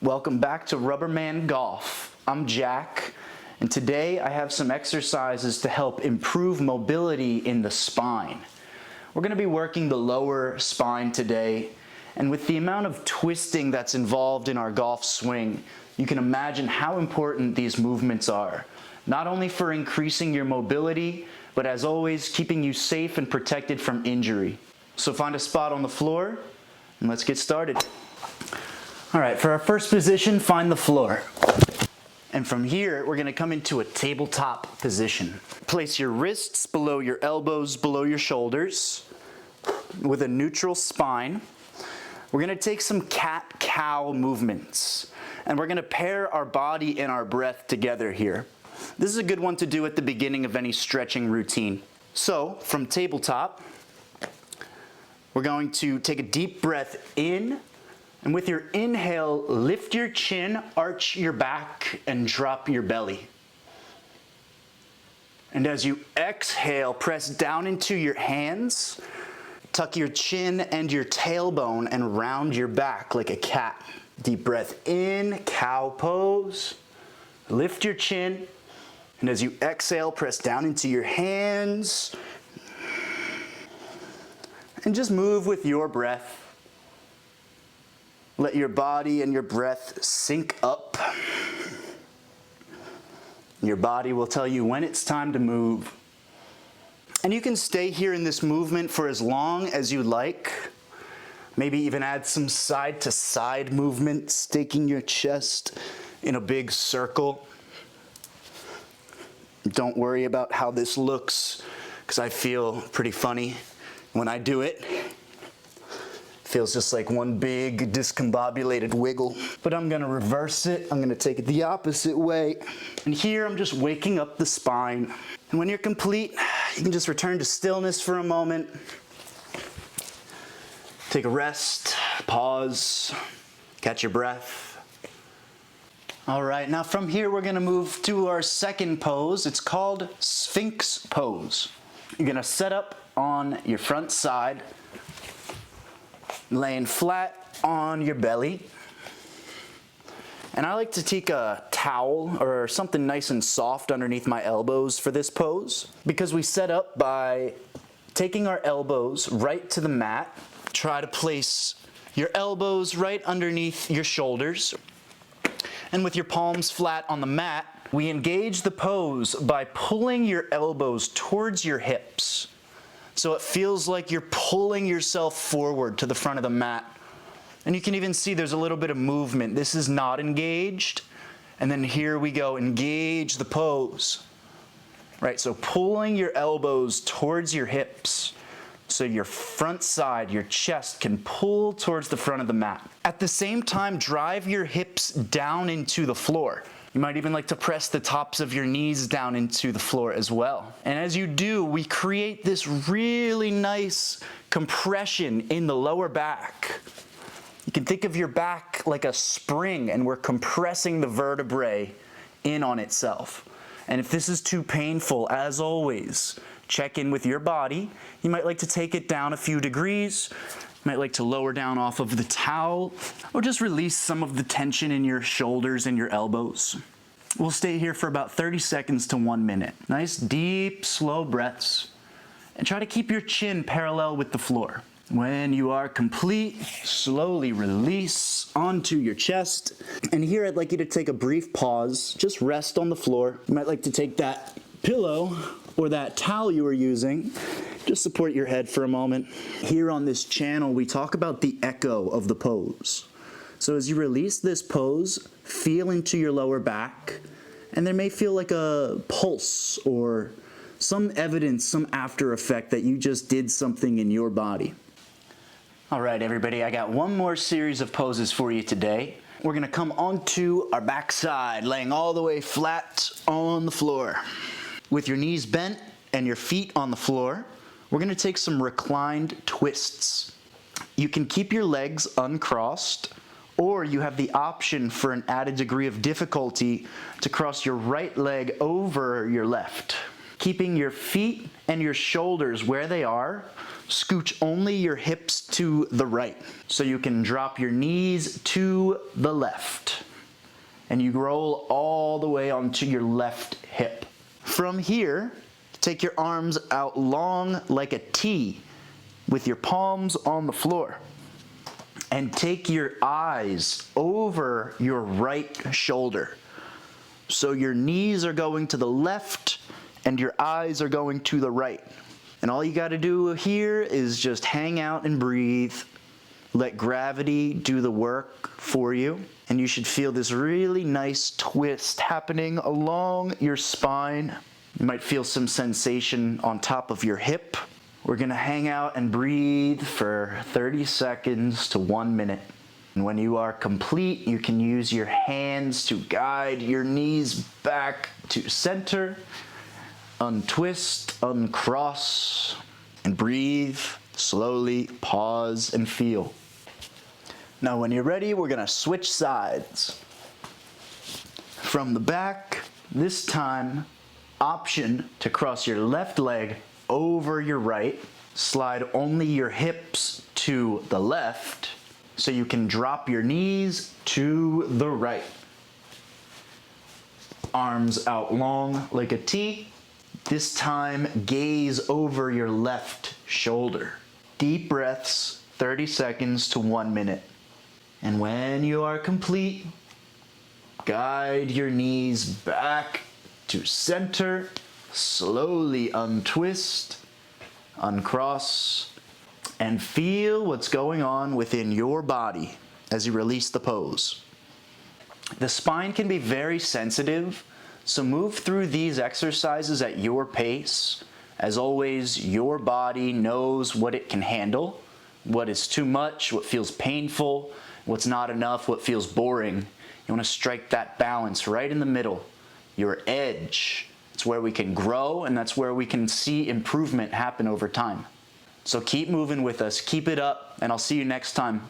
Welcome back to Rubberman Golf. I'm Jack, and today I have some exercises to help improve mobility in the spine. We're going to be working the lower spine today, and with the amount of twisting that's involved in our golf swing, you can imagine how important these movements are, not only for increasing your mobility, but as always, keeping you safe and protected from injury. So find a spot on the floor, and let's get started. All right, for our first position, find the floor. And from here, we're gonna come into a tabletop position. Place your wrists below your elbows, below your shoulders, with a neutral spine. We're gonna take some cat-cow movements, and we're gonna pair our body and our breath together here. This is a good one to do at the beginning of any stretching routine. So, from tabletop, we're going to take a deep breath in, and with your inhale, lift your chin, arch your back, and drop your belly. And as you exhale, press down into your hands, tuck your chin and your tailbone, and round your back like a cat. Deep breath in, cow pose. Lift your chin, and as you exhale, press down into your hands, and just move with your breath. Let your body and your breath sync up. Your body will tell you when it's time to move. And you can stay here in this movement for as long as you like. Maybe even add some side-to-side movement, staking your chest in a big circle. Don't worry about how this looks, because I feel pretty funny when I do it. Feels just like one big discombobulated wiggle. But I'm gonna reverse it. I'm gonna take it the opposite way. And here I'm just waking up the spine. And when you're complete, you can just return to stillness for a moment. Take a rest, pause, catch your breath. All right, now from here we're gonna move to our second pose. It's called Sphinx pose. You're gonna set up on your front side, laying flat on your belly. And I like to take a towel or something nice and soft underneath my elbows for this pose, because we set up by taking our elbows right to the mat. Try to place your elbows right underneath your shoulders. And with your palms flat on the mat, we engage the pose by pulling your elbows towards your hips. So it feels like you're pulling yourself forward to the front of the mat. And you can even see there's a little bit of movement. This is not engaged. And then here we go, engage the pose. Right, so pulling your elbows towards your hips so your front side, your chest can pull towards the front of the mat. At the same time, drive your hips down into the floor. You might even like to press the tops of your knees down into the floor as well. And as you do, we create this really nice compression in the lower back. You can think of your back like a spring, and we're compressing the vertebrae in on itself. And if this is too painful, as always, check in with your body. You might like to take it down a few degrees. You might like to lower down off of the towel, or just release some of the tension in your shoulders and your elbows. We'll stay here for about 30 seconds to 1 minute. Nice, deep, slow breaths. And try to keep your chin parallel with the floor. When you are complete, slowly release onto your chest. And here I'd like you to take a brief pause. Just rest on the floor. You might like to take that pillow or that towel you were using. Just support your head for a moment. Here on this channel, we talk about the echo of the pose. So as you release this pose, feel into your lower back, and there may feel like a pulse or some evidence, some after effect that you just did something in your body. All right, everybody, I got one more series of poses for you today. We're gonna come onto our backside, laying all the way flat on the floor. With your knees bent and your feet on the floor, we're gonna take some reclined twists. You can keep your legs uncrossed, or you have the option for an added degree of difficulty to cross your right leg over your left. Keeping your feet and your shoulders where they are, Scooch only your hips to the right, so you can drop your knees to the left. And you roll all the way onto your left hip. From here, take your arms out long like a T with your palms on the floor. And take your eyes over your right shoulder. So your knees are going to the left and your eyes are going to the right. And all you got to do here is just hang out and breathe. Let gravity do the work for you. And you should feel this really nice twist happening along your spine. You might feel some sensation on top of your hip. We're gonna hang out and breathe for 30 seconds to 1 minute. And when you are complete, you can use your hands to guide your knees back to center. Untwist, uncross, and breathe. Slowly pause and feel. Now when you're ready, we're gonna switch sides. From the back, this time, option to cross your left leg over your right. Slide only your hips to the left so you can drop your knees to the right. Arms out long like a T. This time, gaze over your left shoulder. Deep breaths, 30 seconds to 1 minute. And when you are complete, guide your knees back to center. Slowly untwist, uncross, and feel what's going on within your body as you release the pose. The spine can be very sensitive, so move through these exercises at your pace. As always, your body knows what it can handle, what is too much, what feels painful, what's not enough, what feels boring. You want to strike that balance right in the middle, your edge. It's where we can grow, and that's where we can see improvement happen over time. So keep moving with us, keep it up, and I'll see you next time.